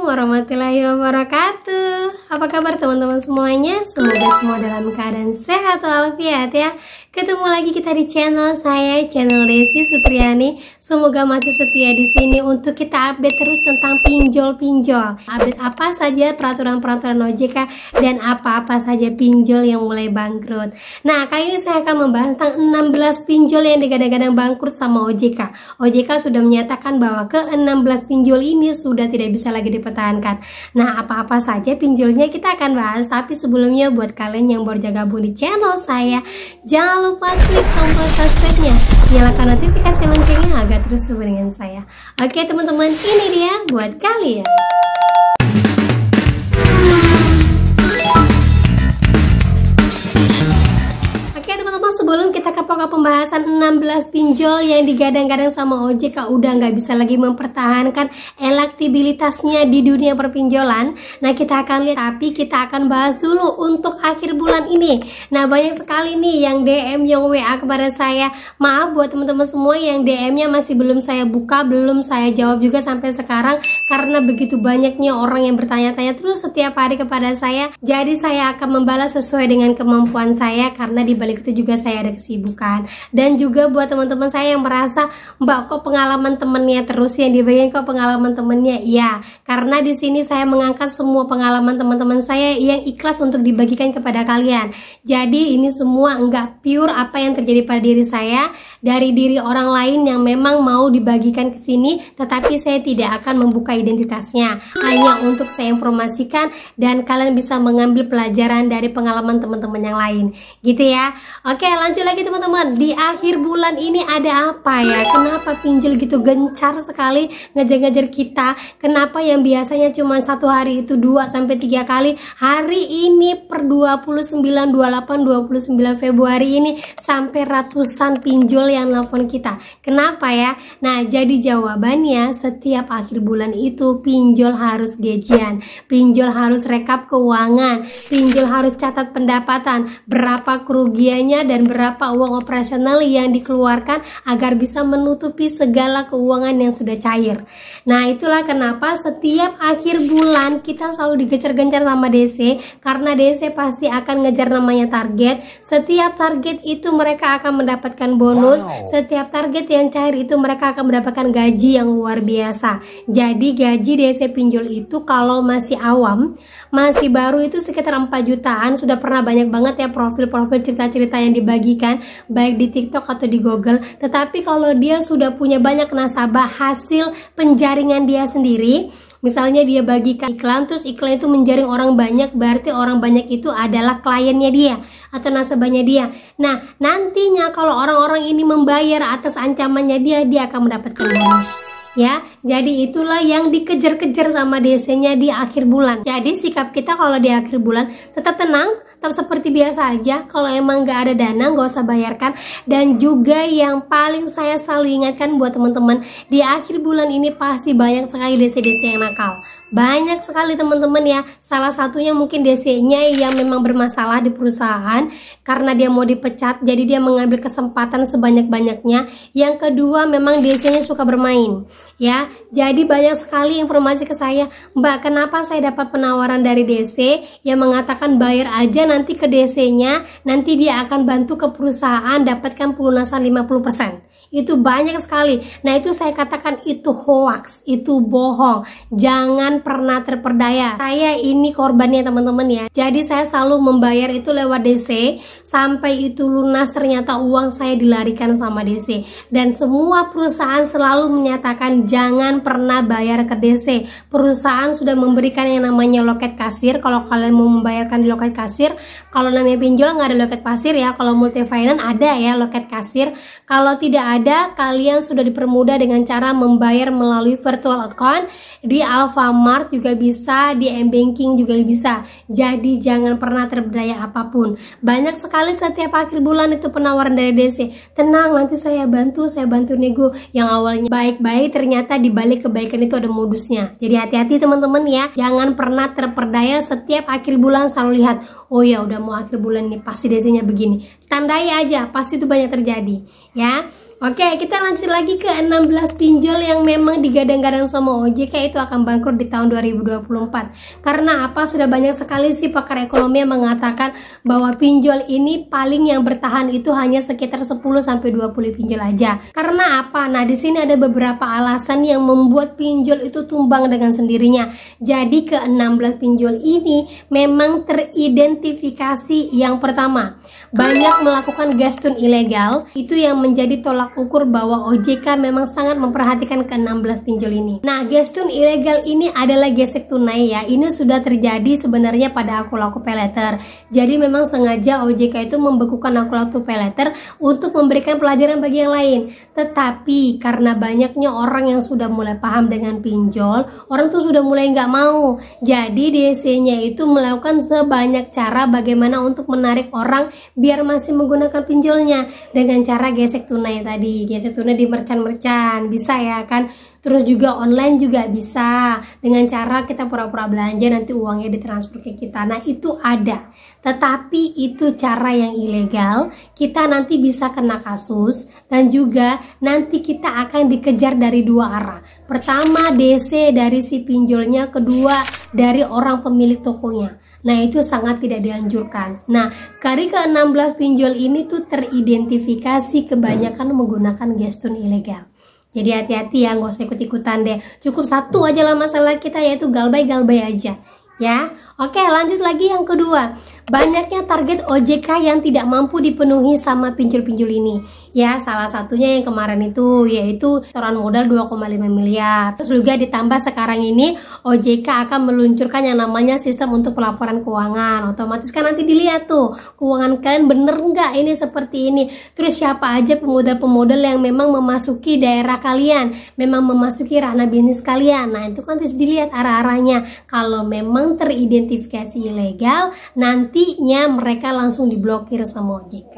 warahmatullahi wabarakatuh. Apa kabar teman-teman semuanya? Semoga semua dalam keadaan sehat walafiat ya. Ketemu lagi kita di channel saya, channel Desi Sutriani. Semoga masih setia di sini untuk kita update terus tentang pinjol-pinjol. Update apa saja peraturan-peraturan OJK dan apa-apa saja pinjol yang mulai bangkrut. Nah, kali ini saya akan membahas tentang 16 pinjol yang digadang-gadang bangkrut sama OJK. OJK sudah menyatakan bahwa ke-16 pinjol ini sudah tidak bisa lagi dipertahankan. Nah, apa-apa saja pinjolnya kita akan bahas. Tapi sebelumnya buat kalian yang baru gabung di channel saya, jangan lupa klik tombol subscribe-nya, nyalakan notifikasi loncengnya agar terus bersama dengan saya. Oke teman-teman, ini dia buat kalian. Sebelum kita ke pokok pembahasan 16 pinjol yang digadang-gadang sama OJK udah nggak bisa lagi mempertahankan elektabilitasnya di dunia perpinjolan. Nah, kita akan lihat, tapi kita akan bahas dulu untuk akhir bulan ini. Nah, banyak sekali nih yang DM, yang WA kepada saya. Maaf buat teman-teman semua yang DM-nya masih belum saya buka, belum saya jawab juga sampai sekarang karena begitu banyaknya orang yang bertanya-tanya terus setiap hari kepada saya. Jadi saya akan membalas sesuai dengan kemampuan saya karena di balik itu juga saya ada kesibukan. Dan juga buat teman-teman saya yang merasa, Mbak kok pengalaman temennya terus yang dibagiin, kok pengalaman temennya? Iya, karena di sini saya mengangkat semua pengalaman teman-teman saya yang ikhlas untuk dibagikan kepada kalian. Jadi ini semua enggak pure apa yang terjadi pada diri saya, dari diri orang lain yang memang mau dibagikan ke sini, tetapi saya tidak akan membuka identitasnya, hanya untuk saya informasikan dan kalian bisa mengambil pelajaran dari pengalaman teman-teman yang lain, gitu ya. Oke, lanjut lagi teman-teman. Di akhir bulan ini ada apa ya? Kenapa pinjol gitu gencar sekali ngejar-ngejar kita? Kenapa yang biasanya cuma satu hari itu 2-3 kali, hari ini per 29, 28, 29 Februari ini sampai ratusan pinjol yang nelfon kita. Kenapa ya? Nah, jadi jawabannya setiap akhir bulan itu pinjol harus gajian, pinjol harus rekap keuangan, pinjol harus catat pendapatan, berapa kerugiannya dan berapa uang operasional yang dikeluarkan agar bisa menutupi segala keuangan yang sudah cair. Nah, itulah kenapa setiap akhir bulan kita selalu digecar-gencar sama DC, karena DC pasti akan ngejar namanya target. Setiap target itu mereka akan mendapatkan bonus. Setiap target yang cair itu mereka akan mendapatkan gaji yang luar biasa. Jadi gaji DC pinjol itu kalau masih awam, masih baru itu sekitar 4 jutaan. Sudah pernah banyak banget ya profil-profil cerita-cerita yang dibagikan baik di TikTok atau di Google. Tetapi kalau dia sudah punya banyak nasabah hasil penjaringan dia sendiri, misalnya dia bagikan iklan, terus iklan itu menjaring orang banyak, berarti orang banyak itu adalah kliennya dia atau nasabahnya dia. Nah, nantinya kalau orang-orang ini membayar atas ancamannya dia akan mendapatkan bonus. Ya, jadi itulah yang dikejar-kejar sama DC-nya di akhir bulan. Jadi sikap kita kalau di akhir bulan tetap tenang, tetap seperti biasa aja. Kalau emang nggak ada dana, nggak usah bayarkan. Dan juga yang paling saya selalu ingatkan buat teman-teman, di akhir bulan ini pasti banyak sekali DC-DC yang nakal. Banyak sekali teman-teman ya. Salah satunya mungkin DC-nya yang memang bermasalah di perusahaan karena dia mau dipecat, jadi dia mengambil kesempatan sebanyak-banyaknya. Yang kedua, memang DC-nya suka bermain. Ya, jadi banyak sekali informasi ke saya, Mbak, kenapa saya dapat penawaran dari DC yang mengatakan bayar aja nanti ke DC-nya, nanti dia akan bantu ke perusahaan dapatkan pelunasan 50%. Itu banyak sekali. Nah, itu saya katakan itu hoax, itu bohong. Jangan pernah terperdaya. Saya ini korbannya teman-teman ya. Jadi saya selalu membayar itu lewat DC, sampai itu lunas ternyata uang saya dilarikan sama DC. Dan semua perusahaan selalu menyatakan jangan pernah bayar ke DC. Perusahaan sudah memberikan yang namanya loket kasir. Kalau kalian mau membayarkan di loket kasir, kalau namanya pinjol nggak ada loket kasir ya. Kalau multi finance ada ya loket kasir. Kalau tidak ada, kalian sudah dipermudah dengan cara membayar melalui virtual account. Di Alfamart juga bisa, di M-Banking juga bisa. Jadi jangan pernah terperdaya apapun. Banyak sekali setiap akhir bulan itu penawaran dari DC. Tenang, nanti saya bantu nego. Yang awalnya baik-baik, ternyata di balik kebaikan itu ada modusnya. Jadi hati-hati teman-teman ya. Jangan pernah terperdaya. Setiap akhir bulan selalu lihat oh ya udah mau akhir bulan nih pasti DC-nya begini. Tandai aja, pasti itu banyak terjadi ya. Oke, kita lanjut lagi ke 16 pinjol yang memang digadang-gadang sama OJK itu akan bangkrut di tahun 2024. Karena apa? Sudah banyak sekali sih pakar ekonomi yang mengatakan bahwa pinjol ini paling yang bertahan itu hanya sekitar 10-20 pinjol aja. Karena apa? Nah, di sini ada beberapa alasan yang membuat pinjol itu tumbang dengan sendirinya. Jadi ke 16 pinjol ini memang teridentifikasi yang pertama, banyak melakukan gestun ilegal. Itu yang menjadi tolak ukur bahwa OJK memang sangat memperhatikan ke-16 pinjol ini. Nah, gestun ilegal ini adalah gesek tunai ya. Ini sudah terjadi sebenarnya pada akun-akun paylater. Jadi memang sengaja OJK itu membekukan akun-akun paylater untuk memberikan pelajaran bagi yang lain. Tetapi karena banyaknya orang yang sudah mulai paham dengan pinjol, orang tuh sudah mulai nggak mau. Jadi DC-nya itu melakukan sebanyak cara bagaimana untuk menarik orang biar masih menggunakan pinjolnya dengan cara gesek tunai tadi. Gesek tunai di merchant-merchant bisa ya kan. Terus juga online juga bisa dengan cara kita pura-pura belanja nanti uangnya ditransfer ke kita. Nah, itu ada. Tetapi itu cara yang ilegal. Kita nanti bisa kena kasus dan juga nanti kita akan dikejar dari dua arah. Pertama DC dari si pinjolnya, kedua dari orang pemilik tokonya. Nah, itu sangat tidak dianjurkan. Nah, dari ke-16 pinjol ini tuh teridentifikasi kebanyakan menggunakan gestun ilegal. Jadi hati-hati ya, nggak usah ikut-ikutan deh. Cukup satu aja lah masalah kita, yaitu galbay-galbay aja. Ya, oke, lanjut lagi yang kedua. Banyaknya target OJK yang tidak mampu dipenuhi sama pinjol-pinjol ini. Ya, salah satunya yang kemarin itu yaitu setoran modal 2,5 miliar. Terus juga ditambah sekarang ini OJK akan meluncurkan yang namanya sistem untuk pelaporan keuangan. Otomatis kan nanti dilihat tuh keuangan kalian bener nggak ini seperti ini. Terus siapa aja pemodal-pemodal yang memang memasuki daerah kalian, memang memasuki ranah bisnis kalian. Nah, itu kan dilihat arah-arahnya. Kalau memang teridentifikasi ilegal, nantinya mereka langsung diblokir sama OJK.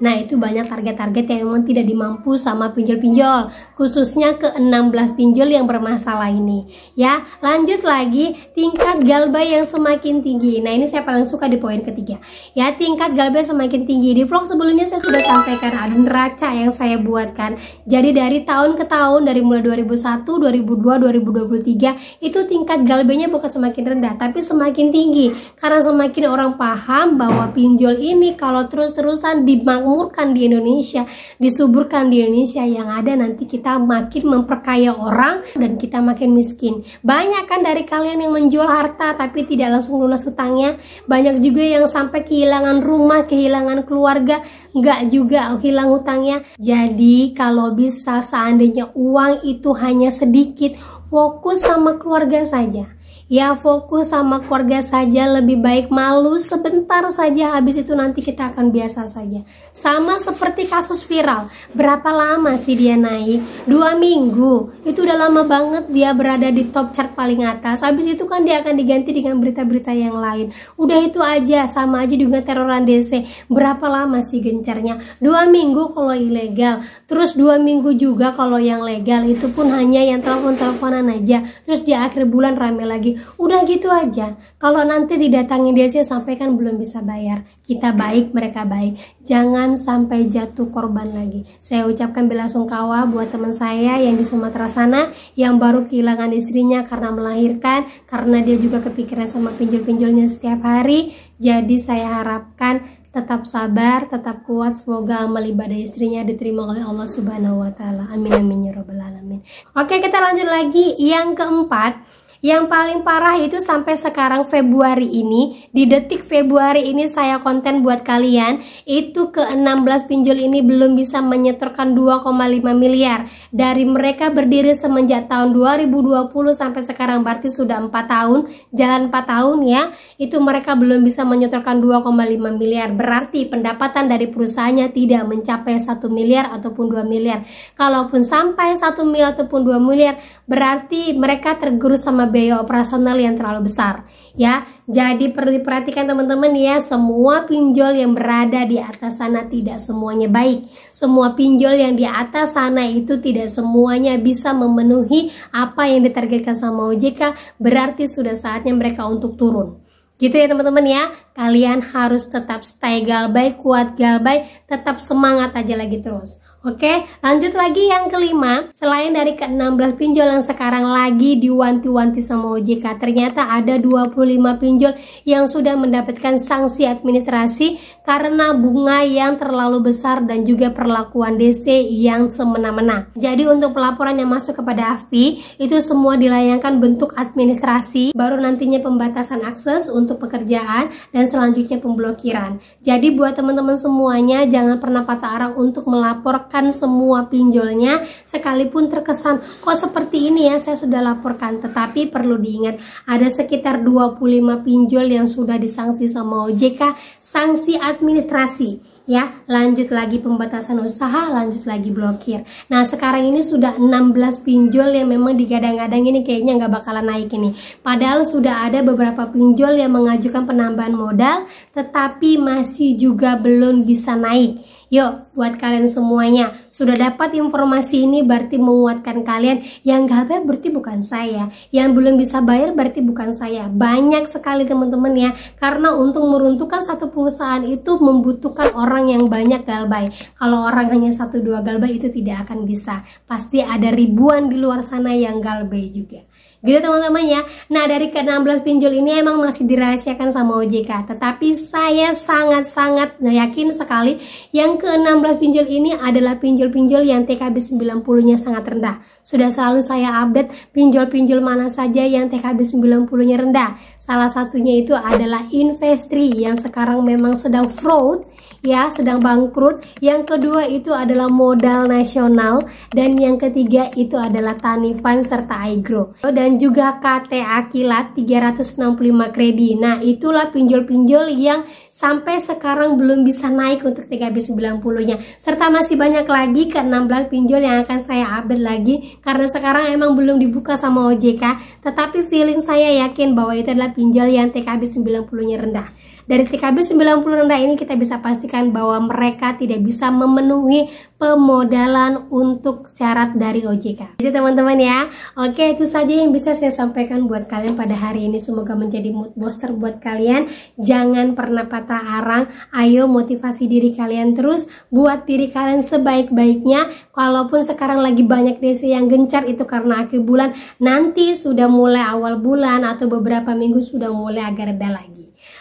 Nah, itu banyak target-target yang memang tidak dimampu sama pinjol-pinjol, khususnya ke-16 pinjol yang bermasalah ini. Ya, lanjut lagi, tingkat galbay yang semakin tinggi. Nah, ini saya paling suka di poin ketiga. Ya, tingkat galbay semakin tinggi. Di vlog sebelumnya saya sudah sampaikan ada neraca yang saya buatkan. Jadi dari tahun ke tahun, dari mulai 2001, 2002, 2023, itu tingkat galbaynya bukan semakin rendah, tapi semakin tinggi. Karena semakin orang paham bahwa pinjol ini kalau terus-terusan dimakmurkan di Indonesia, disuburkan di Indonesia, yang ada nanti kita makin memperkaya orang dan kita makin miskin. Banyak kan dari kalian yang menjual harta tapi tidak langsung lunas hutangnya. Banyak juga yang sampai kehilangan rumah, kehilangan keluarga, nggak juga hilang hutangnya. Jadi kalau bisa seandainya uang itu hanya sedikit, fokus sama keluarga saja. Ya, fokus sama keluarga saja, lebih baik malu sebentar saja, habis itu nanti kita akan biasa saja. Sama seperti kasus viral, berapa lama sih dia naik? 2 minggu, itu udah lama banget dia berada di top chart paling atas. Habis itu kan dia akan diganti dengan berita-berita yang lain. Udah itu aja, sama aja juga teroran DC. Berapa lama sih gencarnya? 2 minggu kalau ilegal, terus 2 minggu juga kalau yang legal, itu pun hanya yang telepon-teleponan aja. Terus di akhir bulan rame lagi. Udah gitu aja. Kalau nanti didatangi DC sampai kan belum bisa bayar. Kita baik, mereka baik. Jangan sampai jatuh korban lagi. Saya ucapkan bela sungkawa buat teman saya yang di Sumatera sana, yang baru kehilangan istrinya karena melahirkan, karena dia juga kepikiran sama pinjol-pinjolnya setiap hari. Jadi saya harapkan tetap sabar, tetap kuat. Semoga amal ibadah istrinya diterima oleh Allah Subhanahu wa Ta'ala. Amin amin ya rabbal alamin. Oke, kita lanjut lagi yang keempat. Yang paling parah itu sampai sekarang Februari ini, di detik Februari ini saya konten buat kalian, itu ke-16 pinjol ini belum bisa menyetorkan 2,5 miliar. Dari mereka berdiri semenjak tahun 2020 sampai sekarang, berarti sudah 4 tahun, jalan 4 tahun ya, itu mereka belum bisa menyetorkan 2,5 miliar. Berarti pendapatan dari perusahaannya tidak mencapai 1 miliar ataupun 2 miliar. Kalaupun sampai 1 miliar ataupun 2 miliar, berarti mereka tergerus sama biaya operasional yang terlalu besar ya. Jadi perlu diperhatikan teman-teman ya, semua pinjol yang berada di atas sana tidak semuanya baik. Semua pinjol yang di atas sana itu tidak semuanya bisa memenuhi apa yang ditargetkan sama OJK, berarti sudah saatnya mereka untuk turun. Gitu ya teman-teman ya. Kalian harus tetap stay galbay, kuat galbay, tetap semangat aja lagi terus. Oke, lanjut lagi yang kelima. Selain dari ke-16 pinjol yang sekarang lagi diwanti-wanti sama OJK, ternyata ada 25 pinjol yang sudah mendapatkan sanksi administrasi karena bunga yang terlalu besar dan juga perlakuan DC yang semena-mena. Jadi untuk pelaporan yang masuk kepada AFPI itu semua dilayangkan bentuk administrasi, baru nantinya pembatasan akses untuk pekerjaan dan selanjutnya pemblokiran. Jadi buat teman-teman semuanya jangan pernah patah arang untuk melaporkan semua pinjolnya, sekalipun terkesan kok seperti ini ya saya sudah laporkan, tetapi perlu diingat ada sekitar 25 pinjol yang sudah disanksi sama OJK, sanksi administrasi. Ya, lanjut lagi pembatasan usaha, lanjut lagi blokir. Nah, sekarang ini sudah 16 pinjol yang memang digadang-gadang ini kayaknya nggak bakalan naik ini. Padahal sudah ada beberapa pinjol yang mengajukan penambahan modal, tetapi masih juga belum bisa naik. Yuk, buat kalian semuanya, sudah dapat informasi ini berarti menguatkan kalian. Yang galbay berarti bukan saya, yang belum bisa bayar berarti bukan saya. Banyak sekali teman-teman ya, karena untuk meruntuhkan satu perusahaan itu membutuhkan orang yang banyak galbay. Kalau orang hanya 1-2 galbay itu tidak akan bisa. Pasti ada ribuan di luar sana yang galbay juga. Gitu teman-teman ya. Nah, dari ke-16 pinjol ini emang masih dirahasiakan sama OJK, tetapi saya sangat-sangat yakin sekali yang ke-16 pinjol ini adalah pinjol-pinjol yang TKB 90-nya sangat rendah. Sudah selalu saya update pinjol-pinjol mana saja yang TKB 90-nya rendah. Salah satunya itu adalah Investri yang sekarang memang sedang fraud ya, sedang bangkrut. Yang kedua itu adalah Modal Nasional, dan yang ketiga itu adalah Tanifan serta Aigro, dan juga KTA Kilat 365 Kredi. Nah, itulah pinjol-pinjol yang sampai sekarang belum bisa naik untuk TKB 90-nya. Serta masih banyak lagi ke-16 pinjol yang akan saya update lagi karena sekarang emang belum dibuka sama OJK, tetapi feeling saya yakin bahwa itu adalah pinjol yang TKB 90-nya rendah. Dari TKB 90 rendah ini kita bisa pastikan bahwa mereka tidak bisa memenuhi pemodalan untuk syarat dari OJK. Jadi teman-teman ya, oke, itu saja yang bisa saya sampaikan buat kalian pada hari ini. Semoga menjadi mood booster buat kalian. Jangan pernah patah arang. Ayo motivasi diri kalian terus, buat diri kalian sebaik-baiknya. Kalaupun sekarang lagi banyak DC yang gencar itu karena akhir bulan, nanti sudah mulai awal bulan atau beberapa minggu sudah mulai agak reda lagi.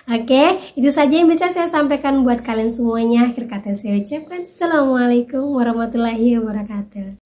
Oke, itu saja yang bisa saya sampaikan buat kalian semuanya. Akhir kata saya ucapkan Assalamualaikum warahmatullahi wabarakatuh.